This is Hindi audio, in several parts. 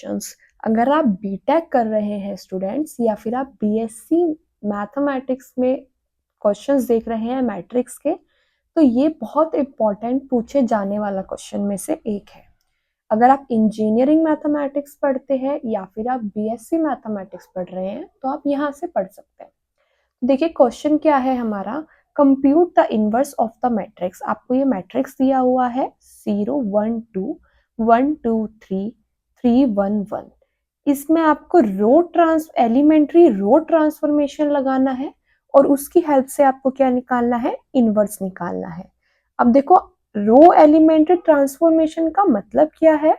क्वेश्चंस। अगर आप बीटेक कर रहे हैं स्टूडेंट्स, या फिर आप बीएससी मैथमेटिक्स में क्वेश्चंस देख रहे हैं मैट्रिक्स के, तो ये बहुत इंपॉर्टेंट पूछे जाने वाला क्वेश्चन में से एक है। अगर आप इंजीनियरिंग मैथमेटिक्स पढ़ते हैं या फिर आप बीएससी मैथमेटिक्स पढ़ रहे हैं तो आप यहाँ से पढ़ सकते हैं। देखिए क्वेश्चन क्या है हमारा, compute the inverse of the matrix. आपको ये मैट्रिक्स दिया हुआ है 0 1 2 1 2 3 3 1 1। इसमें आपको एलिमेंट्री रो ट्रांसफॉर्मेशन लगाना है और उसकी हेल्प से आपको क्या निकालना है, इनवर्स निकालना है। अब देखो रो एलिमेंट्री ट्रांसफॉर्मेशन का मतलब क्या है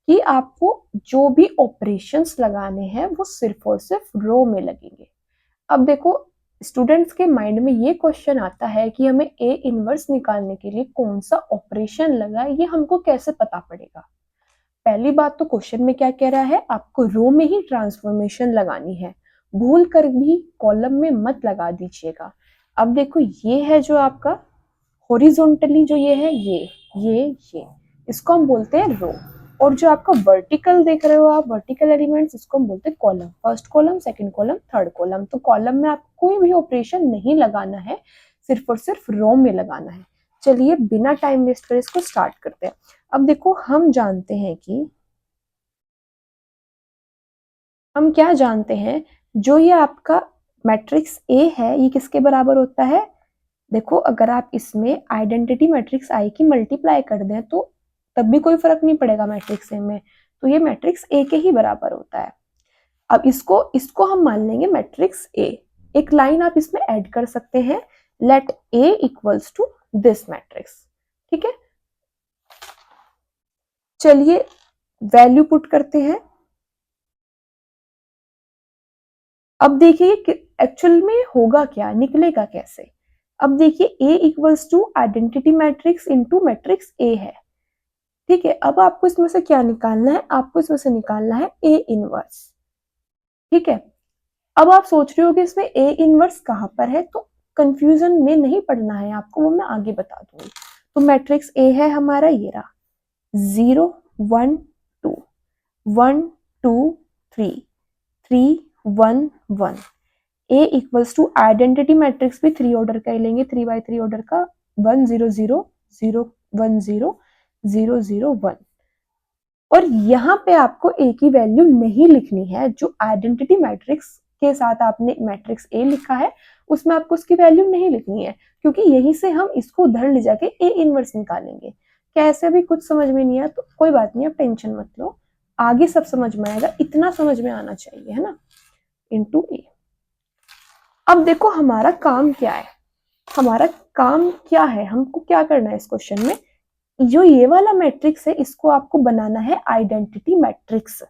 कि आपको जो भी ऑपरेशंस लगाने हैं वो सिर्फ और सिर्फ रो में लगेंगे। अब देखो स्टूडेंट्स के माइंड में ये क्वेश्चन आता है कि हमें ए इनवर्स निकालने के लिए कौन सा ऑपरेशन लगा, ये हमको कैसे पता पड़ेगा। पहली बात तो क्वेश्चन में क्या कह रहा है, आपको रो में ही ट्रांसफॉर्मेशन लगानी है, भूल कर भी कॉलम में मत लगा दीजिएगा। अब देखो ये है जो आपका हॉरिजॉन्टली जो ये है, ये इसको हम बोलते हैं रो। और जो आपका वर्टिकल देख रहे हो आप, वर्टिकल एलिमेंट्स, इसको हम बोलते हैं column. First column, second column, third column. तो कॉलम में आपको कोई भी ऑपरेशन नहीं लगाना है, सिर्फ और सिर्फ रो में लगाना है। चलिए बिना टाइम वेस्ट करे इसको स्टार्ट करते हैं। अब देखो हम जानते हैं कि हम क्या जानते हैं, जो ये आपका मैट्रिक्स ए है ये किसके बराबर होता है। देखो अगर आप इसमें आइडेंटिटी मैट्रिक्स आई की मल्टीप्लाई कर दें तो तब भी कोई फर्क नहीं पड़ेगा मैट्रिक्स ए में, तो ये मैट्रिक्स ए के ही बराबर होता है। अब इसको हम मान लेंगे मैट्रिक्स ए। एक लाइन आप इसमें ऐड कर सकते हैं, let A equals to this matrix. ठीक है, चलिए वैल्यू पुट करते हैं। अब देखिए एक्चुअल में होगा क्या, निकलेगा कैसे। अब देखिए a equals to identity matrix into matrix a है। ठीक है, अब आपको इसमें से क्या निकालना है, आपको इसमें से निकालना है a इनवर्स। ठीक है, अब आप सोच रहे हो कि इसमें a इनवर्स कहां पर है, तो कंफ्यूजन में नहीं पड़ना है आपको, वो मैं आगे बता दूंगी। तो मैट्रिक्स a है हमारा ये रहा, 0 1 2 1 2 3 3 1 1। A equals to identity matrix भी 3 ऑर्डर का ही लेंगे, 3x3 ऑर्डर का, 1 0 0 0 1 0 0 0 1। और यहाँ पे आपको A की वैल्यू नहीं लिखनी है, जो आइडेंटिटी मैट्रिक्स के साथ आपने मैट्रिक्स A लिखा है उसमें आपको उसकी वैल्यू नहीं लिखनी है, क्योंकि यहीं से हम इसको उधर ले जाके A इनवर्स निकालेंगे। कैसे भी कुछ समझ में नहीं आया तो कोई बात नहीं, आप टेंशन मत लो, आगे सब समझ में आएगा, इतना समझ में आना चाहिए, है ना, इंटू A। अब देखो हमारा काम क्या है, हमारा काम क्या है, हमको क्या करना है इस क्वेश्चन में, जो ये वाला मैट्रिक्स है इसको आपको बनाना है आइडेंटिटी मैट्रिक्स।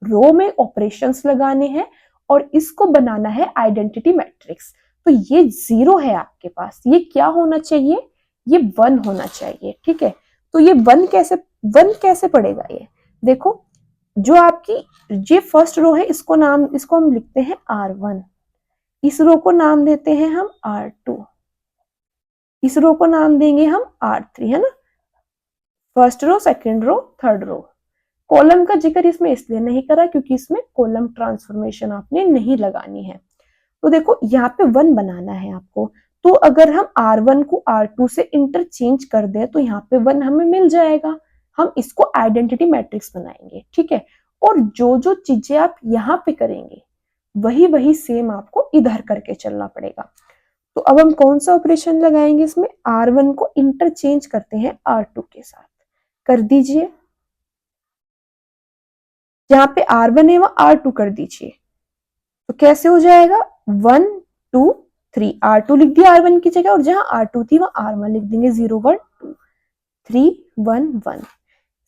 रो में ऑपरेशंस लगाने हैं और इसको बनाना है आइडेंटिटी मैट्रिक्स। तो ये 0 है आपके पास, ये क्या होना चाहिए, ये 1 होना चाहिए। ठीक है, तो ये 1 कैसे पड़ेगा, ये देखो जो आपकी ये फर्स्ट रो है इसको हम लिखते हैं R1, इस रो को नाम देते हैं हम R2, इस रो को नाम देंगे हम R3, है ना, first row, second row, third row. Column का जिक्र इसमें इसलिए नहीं करा क्योंकि इसमें कॉलम ट्रांसफॉर्मेशन आपने नहीं लगानी है। तो देखो यहाँ पे 1 बनाना है आपको, तो अगर हम R1 को R2 से इंटरचेंज कर दें तो यहाँ पे 1 हमें मिल जाएगा, हम इसको आइडेंटिटी मैट्रिक्स बनाएंगे। ठीक है, और जो जो चीजें आप यहाँ पे करेंगे वही वही सेम आपको इधर करके चलना पड़ेगा। तो अब हम कौन सा ऑपरेशन लगाएंगे, इसमें R1 को इंटरचेंज करते हैं R2 के साथ, कर दीजिए। जहां पे R1 है वहां R2 कर दीजिए, तो कैसे हो जाएगा, 1 2 3, R2 लिख दिया R1 की जगह, और जहां R2 थी वहां R1 लिख देंगे, 0 1 2 3 1 1।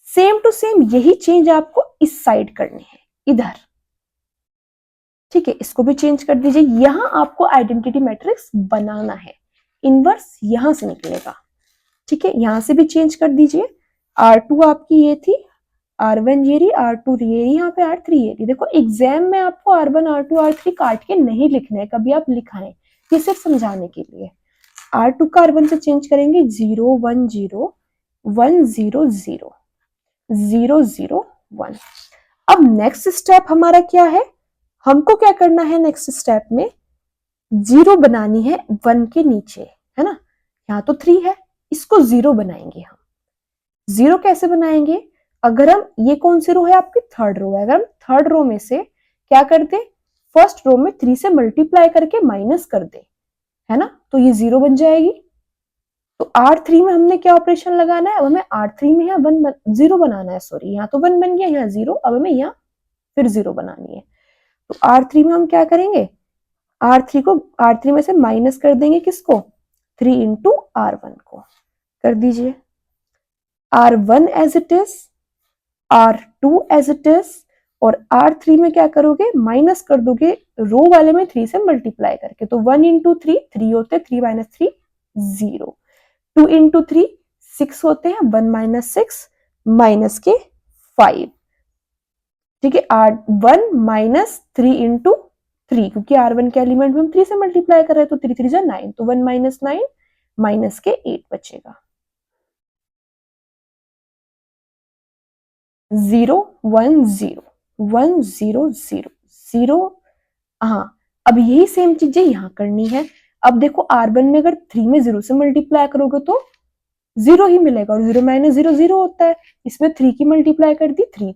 सेम टू सेम यही चेंज आपको इस साइड करनी है, इधर। ठीक है, इसको भी चेंज कर दीजिए, यहां आपको आइडेंटिटी मैट्रिक्स बनाना है, इनवर्स यहां से निकलेगा। ठीक है, यहां से भी चेंज कर दीजिए, R2 आपकी ये थी, R1 ये रही, R2 ये रही, यहाँ पे R3 ये रही। देखो एग्जाम में आपको R1 R2 R3 काट के नहीं लिखना है, कभी आप लिखाएं, ये सिर्फ समझाने के लिए। R2 का R1 से चेंज करेंगे, 0 1 0 1 0 0 0 0 1। अब नेक्स्ट स्टेप हमारा क्या है, हमको क्या करना है नेक्स्ट स्टेप में, जीरो बनानी है 1 के नीचे, है ना। यहाँ तो 3 है, इसको जीरो बनाएंगे हम। जीरो कैसे बनाएंगे, अगर हम, ये कौन सी रो है आपकी, थर्ड रो है, अगर हम थर्ड रो में से क्या कर दे, फर्स्ट रो में 3 से मल्टीप्लाई करके माइनस कर दे, है ना, तो ये जीरो बन जाएगी। तो R3 में हमने क्या ऑपरेशन लगाना है, अब हमें R3 में यहाँ जीरो बनाना है, सॉरी यहाँ तो 1 बन गया, यहाँ जीरो, अब हमें यहाँ फिर जीरो बनानी है। तो R3 में हम क्या करेंगे, R3 में से माइनस कर देंगे किसको, 3 इंटू R1 को, कर दीजिए। R1 as it is, R2 as it is, और R3 में क्या करोगे, माइनस कर दोगे रो वाले में 3 से मल्टीप्लाई करके, तो 1 इंटू 3 3 होते, 3 माइनस 3 0, 2 इंटू 3 6 होते हैं, 1 माइनस 6 माइनस के 5, ठीक है। R1 माइनस 3 इंटू 3, क्योंकि R1 के एलिमेंट में हम 3 से मल्टीप्लाई कर रहे हैं, तो 3 3 जा 9, तो 1 माइनस 9 माइनस के 8 बचेगा, 0 1 0 1 0 0 0। हाँ, अब यही सेम चीजें यहाँ करनी है। अब देखो R1 में अगर 3 में 0 से मल्टीप्लाई करोगे तो 0 ही मिलेगा, और 0 माइनस 0 0 होता है, इसमें 3 की मल्टीप्लाई कर दी 3,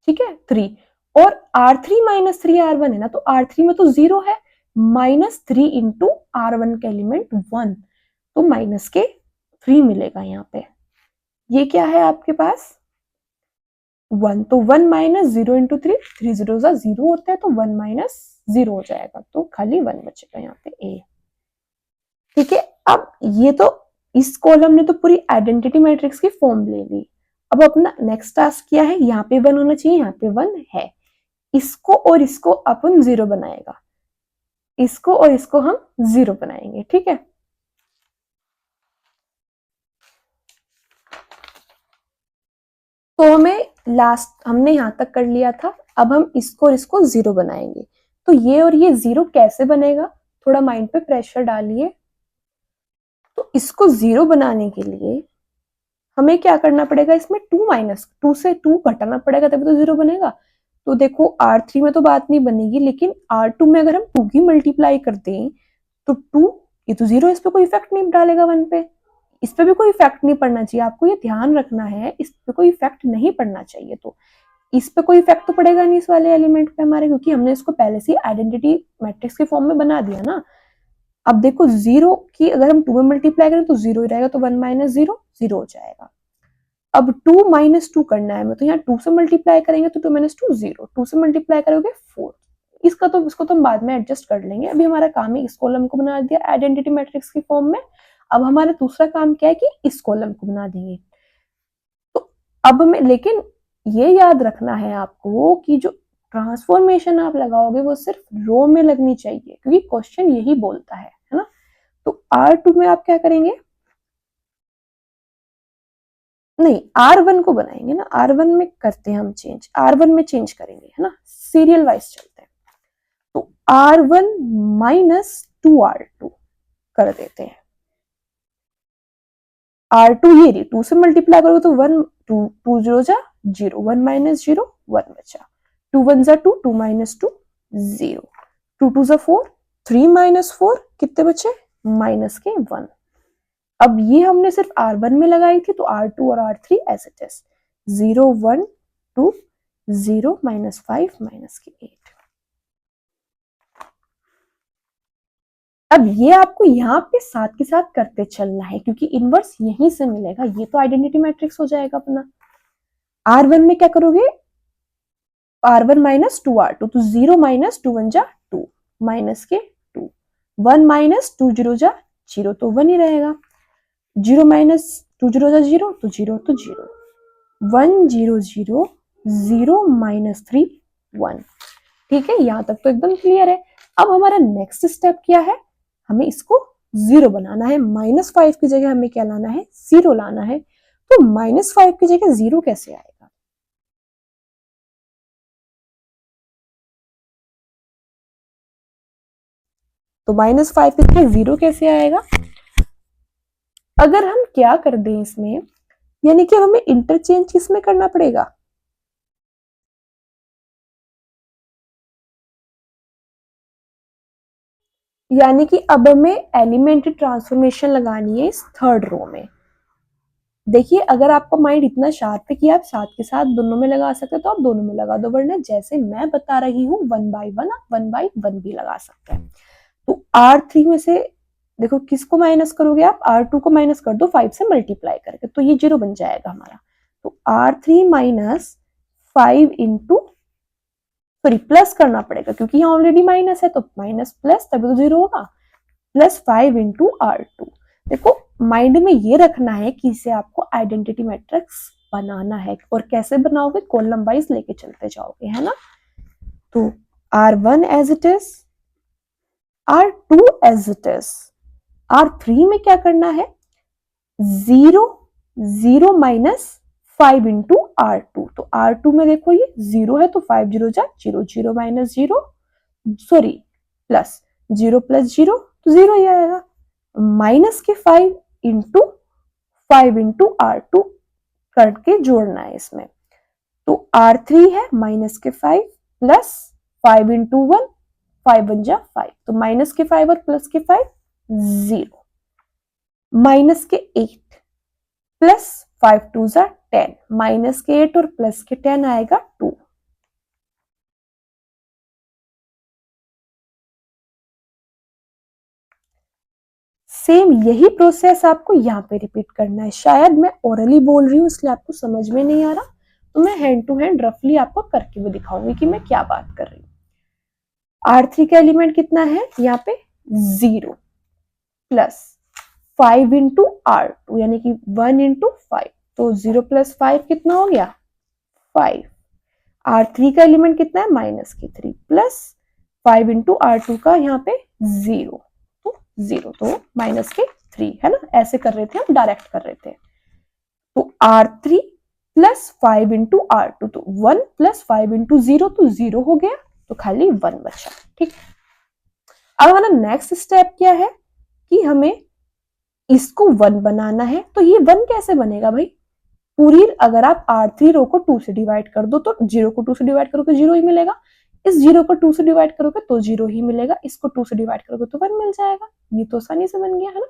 ठीक है 3, और R3 माइनस 3 R1 है ना, तो R3 में तो 0 है, माइनस 3 इंटू R1 का एलिमेंट 1, तो माइनस के 3 मिलेगा यहाँ पे। ये क्या है आपके पास 1, तो 1 माइनस 0 इंटू 3, 3 0 0 होता है, तो 1 माइनस 0 हो जाएगा, तो खाली 1 बचेगा यहाँ पे ए, ठीक है। अब ये तो, इस कॉलम ने तो पूरी आइडेंटिटी मैट्रिक्स की फॉर्म ले ली। अब अपना नेक्स्ट टास्क क्या है, यहाँ पे 1 होना चाहिए, यहाँ पे 1 है, इसको और इसको अपन 0 बनाएगा, इसको और इसको हम 0 बनाएंगे, ठीक है। तो हमें लास्ट, हमने यहां तक कर लिया था, अब हम इसको और इसको 0 बनाएंगे। तो ये और ये 0 कैसे बनेगा, थोड़ा माइंड पे प्रेशर डालिए। तो इसको 0 बनाने के लिए हमें क्या करना पड़ेगा, इसमें 2 माइनस 2 से 2 घटाना पड़ेगा, तभी तो 0 बनेगा। तो देखो R3 में तो बात नहीं बनेगी, लेकिन R2 में अगर हम 2 की मल्टीप्लाई कर दें तो 2, ये तो 0, इस पे कोई इफेक्ट नहीं डालेगा 1 पे, इस पे भी कोई इफेक्ट नहीं पड़ना चाहिए, आपको ये ध्यान रखना है, इस पे कोई इफेक्ट नहीं पड़ना चाहिए। तो इस पे कोई इफेक्ट तो पड़ेगा नहीं इस वाले एलिमेंट पे हमारे, क्योंकि हमने इसको पहले से आइडेंटिटी मैट्रिक्स के फॉर्म में बना दिया ना। अब देखो 0 की अगर हम 2 में मल्टीप्लाई करें तो 0 ही रहेगा, तो 1 माइनस 0 0 हो जाएगा। अब 2 माइनस 2 करना है, तो यहाँ 2 से मल्टीप्लाई करेंगे तो 2 माइनस 2 0, 2 से मल्टीप्लाई करोगे 4, इसको तो हम बाद में एडजस्ट कर लेंगे। अभी हमारा काम है इस कॉलम को बना दिया आइडेंटिटी मैट्रिक्स की फॉर्म में। अब हमारा दूसरा काम क्या है कि इस कॉलम को बना देंगे। तो अब हमें लेकिन ये याद रखना है आपको कि जो ट्रांसफॉर्मेशन आप लगाओगे वो सिर्फ रो में लगनी चाहिए, क्योंकि क्वेश्चन यही बोलता है ना। तो R2 में आप क्या करेंगे, नहीं R1 को बनाएंगे ना, R1 में करते हैं हम चेंज, R1 में चेंज करेंगे, है ना, सीरियल वाइज चलते हैं। तो R1 माइनस 2R2 कर देते हैं। R2 ये रही, 2 से मल्टीप्लाई करोगे तो 1 2 2 0 जा 0, 1 माइनस 0 1 बचा, 2 1 जा 2, 2 माइनस 2 0, 2 2 जा 4, 3 माइनस 4 कितने बचे, माइनस के 1। अब ये हमने सिर्फ R1 में लगाई थी, तो R2 और R3 as it is, 0 1 2 0 minus 5 minus के 8। अब ये आपको यहाँ पे साथ के साथ करते चलना है, क्योंकि इनवर्स यहीं से मिलेगा, ये तो आइडेंटिटी मैट्रिक्स हो जाएगा अपना। R1 में क्या करोगे, R1 माइनस 2R2, तो 0 माइनस 2 1 जा 2 माइनस के 2, 1 माइनस 2 0 जा 0, तो 1 ही रहेगा, 0 माइनस 2 0 जा 0, तो 0 तो 0, 1 0 0 0 माइनस 3 1। ठीक है, यहां तक तो एकदम क्लियर है। अब हमारा नेक्स्ट स्टेप क्या है, हमें इसको 0 बनाना है, -5 की जगह हमें क्या लाना है, 0 लाना है। तो -5 की जगह 0 कैसे आएगा, तो -5 की जगह 0 कैसे आएगा, अगर हम क्या कर दें इसमें, यानी कि हमें इंटरचेंज किसमें करना पड़ेगा, यानी कि अब हमें एलिमेंट्री ट्रांसफॉर्मेशन लगानी है इस थर्ड रो में। देखिए अगर आपका माइंड इतना शार्प है कि आप साथ के साथ दोनों में लगा सकते हैं तो आप दोनों में लगा दो, वरना जैसे मैं बता रही हूँ 1 by 1 आप 1 by 1 भी लगा सकते हैं। तो R3 में से देखो किसको माइनस करोगे आप, R2 को माइनस कर दो 5 से मल्टीप्लाई करके, तो ये 0 बन जाएगा हमारा। तो R3 minus 5 into, sorry plus करना पड़ेगा क्योंकि यहाँ ऑलरेडी माइनस है, तो माइनस प्लस तभी तो 0 होगा, प्लस 5 इंटू R2। देखो माइंड में ये रखना है कि इसे आपको आइडेंटिटी मैट्रिक्स बनाना है, और कैसे बनाओगे, कॉलम वाइज लेके चलते जाओगे, है ना। तो R1 as it is, R2 as it is, R3 में क्या करना है, 0 0 माइनस 5 इंटू R2। तो R2 में देखो ये 0 है तो 5 0 जा 0, 0 माइनस 0, सॉरी प्लस 0 प्लस 0 तो 0 ही आएगा, माइनस के 5 इंटू 5 इंटू R2 करके जोड़ना है इसमें। तो R3 है माइनस के 5 प्लस 5 इंटू 1, 5 बन जा 5, तो माइनस के 5 और प्लस के 5 0, माइनस के 8 प्लस 5 2 जा 10, माइनस के 8 और प्लस के 10 आएगा 2। सेम यही प्रोसेस आपको यहाँ पे रिपीट करना है। शायद मैं ओरली बोल रही हूँ इसलिए आपको समझ में नहीं आ रहा, तो मैं हैंड टू हैंड रफली आपको करके भी दिखाऊंगी कि मैं क्या बात कर रही हूँ। R3 का एलिमेंट कितना है यहाँ पे 0 प्लस 5 इंटू R2 यानी कि 1 इंटू 5, तो 0 प्लस 5 कितना हो गया 5। R3 का एलिमेंट कितना है माइनस के 3 प्लस 5 इंटू R2 का यहाँ पे 0, तो 0 तो माइनस के 3 है ना, ऐसे कर रहे थे हम, डायरेक्ट कर रहे थे। तो R3 प्लस 5 इंटू R2, तो 1 प्लस 5 इंटू 0 तो 0 हो गया, तो खाली 1 बचा। ठीक, अब हमारा नेक्स्ट स्टेप क्या है कि हमें इसको 1 बनाना है। तो ये 1 कैसे बनेगा भाई, पूरी अगर आप R3 रो को 2 से डिवाइड कर दो तो 0 को 2 से डिवाइड करोगे 0 ही मिलेगा, इस 0 को 2 से डिवाइड करोगे तो 0 ही मिलेगा, इसको 2 से डिवाइड करोगे तो 1 मिल जाएगा। ये तो आसानी से बन गया है ना।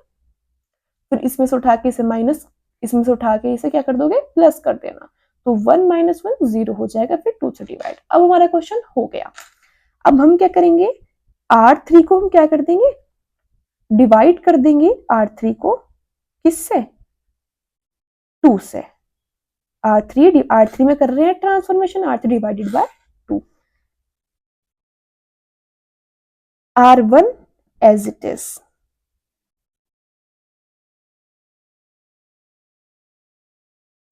फिर इसमें से उठा के इसे माइनस, इसमें से उठा के इसे क्या कर दोगे प्लस कर देना, तो 1 माइनस 1 0 हो जाएगा, फिर 2 से डिवाइड। अब हमारा क्वेश्चन हो गया। अब हम क्या करेंगे, R3 को हम क्या कर देंगे, डिवाइड कर देंगे R3 को किससे, 2 से। R3 में कर रहे हैं transformation, R3 divided by 2, R1 as it is.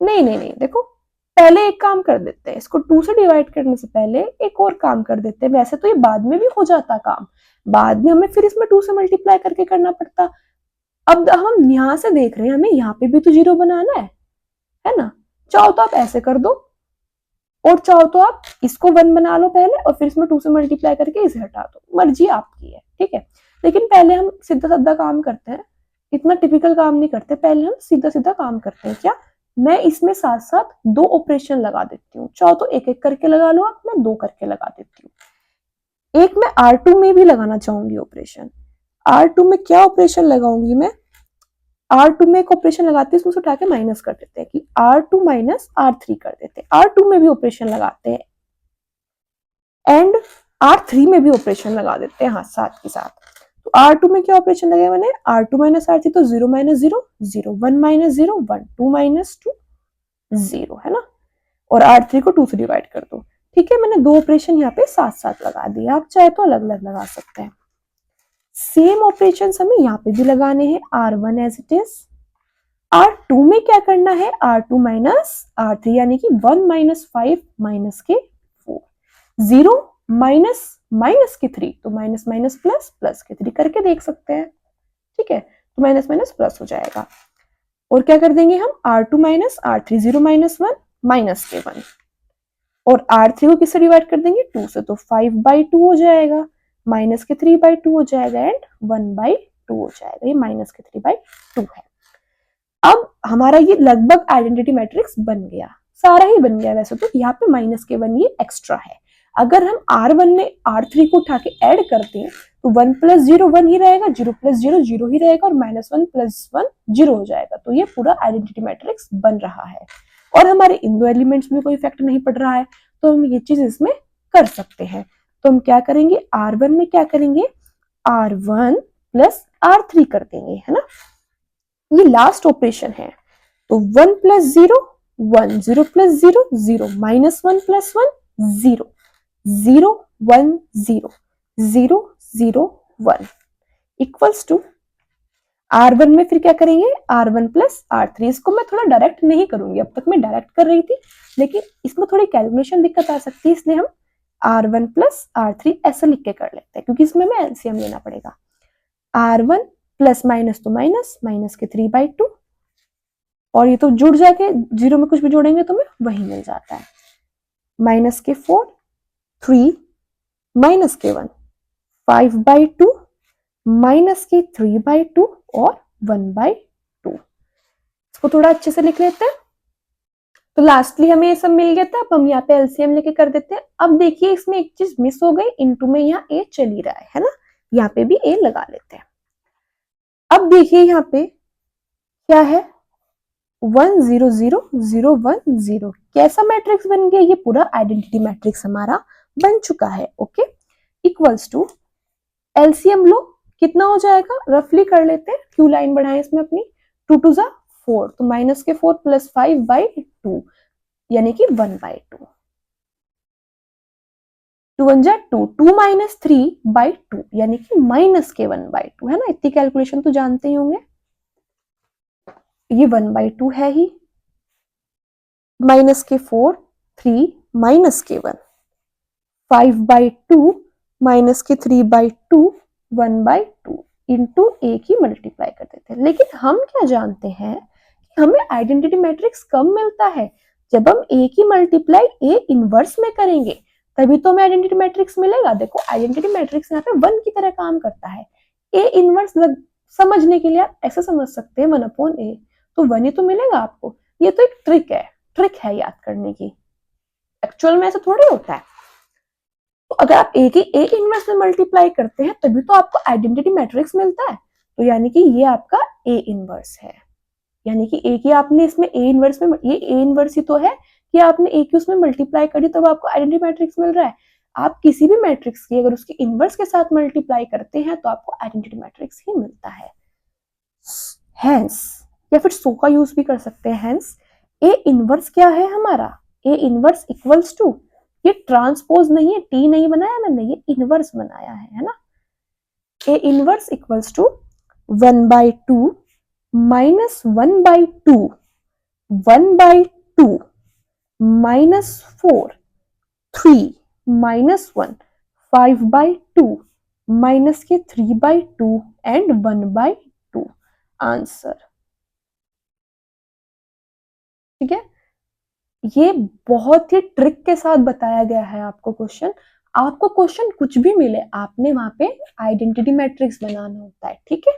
नहीं देखो पहले एक काम कर देते हैं, इसको 2 से डिवाइड करने से पहले एक और काम कर देते हैं। वैसे तो ये बाद में भी हो जाता काम, बाद में हमें फिर इसमें 2 से मल्टीप्लाई करके करना पड़ता। अब हम यहां से देख रहे हैं हमें यहाँ पे भी तो 0 बनाना है ना। चाहो तो आप ऐसे कर दो, और चाहो तो आप इसको 1 बना लो पहले और फिर इसमें 2 से मल्टीप्लाई करके इसे हटा दो, मर्जी आपकी है। ठीक है, लेकिन पहले हम सीधा साधा काम करते हैं, इतना टिपिकल काम नहीं करते, पहले हम सीधा सीधा काम करते हैं। क्या, मैं इसमें साथ साथ 2 ऑपरेशन लगा देती हूँ, चाहो तो एक एक करके लगा लो आप, मैं 2 करके लगा देती हूँ। एक मैं R2 में भी लगाना चाहूंगी ऑपरेशन। R2 में क्या ऑपरेशन लगाऊंगी मैं, R2 में एक ऑपरेशन लगाते हैं, उसको उठा के माइनस कर देते हैं कि R2 माइनस R3 कर देते हैं। R2 में भी ऑपरेशन लगाते हैं एंड R3 में भी ऑपरेशन लगा देते हैं, हाँ साथ के साथ। तो R2 में क्या ऑपरेशन लगाया मैंने, R2 माइनस R3, तो 0 माइनस 0 0, 1 माइनस 0 1, 2 माइनस 2 0, है ना। और R3 को 2 से डिवाइड कर दो। ठीक है, मैंने 2 ऑपरेशन यहाँ पे साथ साथ लगा दिए, आप चाहे तो अलग अलग लगा सकते हैं। सेम ऑपरेशन हमें यहाँ पे भी लगाने हैं, R1 as it is. R2 में क्या करना है, R2 माइनस R3 यानी कि 1 माइनस 5 माइनस के 4, 0 माइनस माइनस के 3, तो माइनस माइनस प्लस प्लस के 3 करके देख सकते हैं। ठीक है, तो माइनस माइनस प्लस हो जाएगा। और क्या कर देंगे हम, R2 minus R3, 0 minus 1 minus के 1, और R3 को किससे डिवाइड कर देंगे 2 से, तो 5/2 हो जाएगा, माइनस के 3/2 हो जाएगा एंड 1/2 हो जाएगा, ये माइनस के 3/2 है। अब हमारा ये लगभग आइडेंटिटी मैट्रिक्स बन गया, सारा ही बन गया। वैसे तो यहाँ पे माइनस के 1 ये एक्स्ट्रा है, अगर हम R1 में R3 को उठा के ऐड करते हैं तो 1 प्लस 0 1 ही रहेगा, 0 प्लस 0 0 ही रहेगा और -1 प्लस 1 0 हो जाएगा। तो ये पूरा आइडेंटिटी मैट्रिक्स बन रहा है और हमारे इन दो एलिमेंट्स में कोई इफेक्ट नहीं पड़ रहा है, तो हम ये चीज इसमें कर सकते हैं। तो हम क्या करेंगे, R1 में क्या करेंगे, R1 प्लस R3 कर देंगे, है ना। ये लास्ट ऑपरेशन है। तो 1 plus 0 1, 0 plus 0 0, -1 plus 1 0, 0 1 0, 0 0 1 equals to R1 में फिर क्या करेंगे, R1 प्लस R3। इसको मैं थोड़ा डायरेक्ट नहीं करूंगी, अब तक मैं डायरेक्ट कर रही थी, लेकिन इसमें थोड़ी कैलकुलेशन दिक्कत आ सकती है, इसलिए हम R1 प्लस R3 ऐसा लिख के कर लेते हैं, क्योंकि इसमें हमें एलसीएम लेना पड़ेगा। R1 प्लस माइनस तो माइनस, माइनस के 3/2 और ये तो जुड़ जाके 0 में कुछ भी जोड़ेंगे तो हमें वही मिल जाता है। माइनस के 4, 3, माइनस के 1, 5/2, माइनस के 3/2 और 1/2। इसको थोड़ा अच्छे से लिख लेते हैं। तो लास्टली हमें ये सब मिल गया था, अब हम यहाँ पे एलसीएम लेके कर देते हैं। अब देखिए इसमें एक चीज मिस हो गई, इनटू में यहाँ ए चल ही रहा है ना, यहाँ पे भी ए लगा लेते हैं। अब देखिए यहाँ पे क्या है, 1 0 0 0 1 0। कैसा मैट्रिक्स बन गया, ये पूरा आइडेंटिटी मैट्रिक्स हमारा बन चुका है। ओके, इक्वल्स टू एलसीएम लो, कितना हो जाएगा, रफली कर लेते हैं, क्यू लाइन बढ़ाएं इसमें अपनी, 2 2 जा 4, तो माइनस के 4 प्लस 5/2 यानी कि 1/2, 2 1 जा 2, 2 माइनस 3/2 यानी कि माइनस के 1/2, है ना। इतनी कैलकुलेशन तो जानते ही होंगे, ये 1/2 है ही, माइनस के 4 3 माइनस के 1, 5/2 माइनस के 3/2 1/2 इंटू ए की मल्टीप्लाई कर देते हैं। लेकिन हम क्या जानते हैं कि हमें आइडेंटिटी मैट्रिक्स कब मिलता है, जब हम ए की मल्टीप्लाई ए इनवर्स में करेंगे, तभी तो हमें आइडेंटिटी मैट्रिक्स मिलेगा। देखो आइडेंटिटी मैट्रिक्स यहाँ पे 1 की तरह काम करता है। ए इनवर्स समझने के लिए आप ऐसे समझ सकते हैं 1/a, तो 1 ही तो मिलेगा आपको। ये तो एक ट्रिक है याद करने की, एक्चुअल में ऐसा थोड़ी होता है। तो अगर आप ए की ए इनवर्स में मल्टीप्लाई करते हैं तभी तो आपको आइडेंटिटी मैट्रिक्स मिलता है। तो यानी कि ये आपका ए इनवर्स है, यानी कि ए की आपने इसमें ए इनवर्स में, ये ए इनवर्स ही तो है कि आपने ए की उसमें मल्टीप्लाई करी तब आपको आइडेंटिटी मैट्रिक्स मिल रहा है। आप किसी भी मैट्रिक्स की अगर उसके इनवर्स के साथ मल्टीप्लाई करते हैं तो आपको आइडेंटिटी मैट्रिक्स ही मिलता है। हेंस, या फिर सो का यूज भी कर सकते हैं, हेंस ए इनवर्स क्या है हमारा, ए इनवर्स इक्वल्स टू, ये ट्रांसपोज नहीं है, टी नहीं बनाया मैंने, ये इनवर्स बनाया है ना। A inverse equals to 1/2 minus 1/2, 1/2 minus 4, 3 minus 1, 5/2 minus के 3/2 एंड 1/2 आंसर। ठीक है, ये बहुत ही ट्रिक के साथ बताया गया है आपको क्वेश्चन। आपको क्वेश्चन कुछ भी मिले, आपने वहां पे आइडेंटिटी मैट्रिक्स बनाना होता है, ठीक है।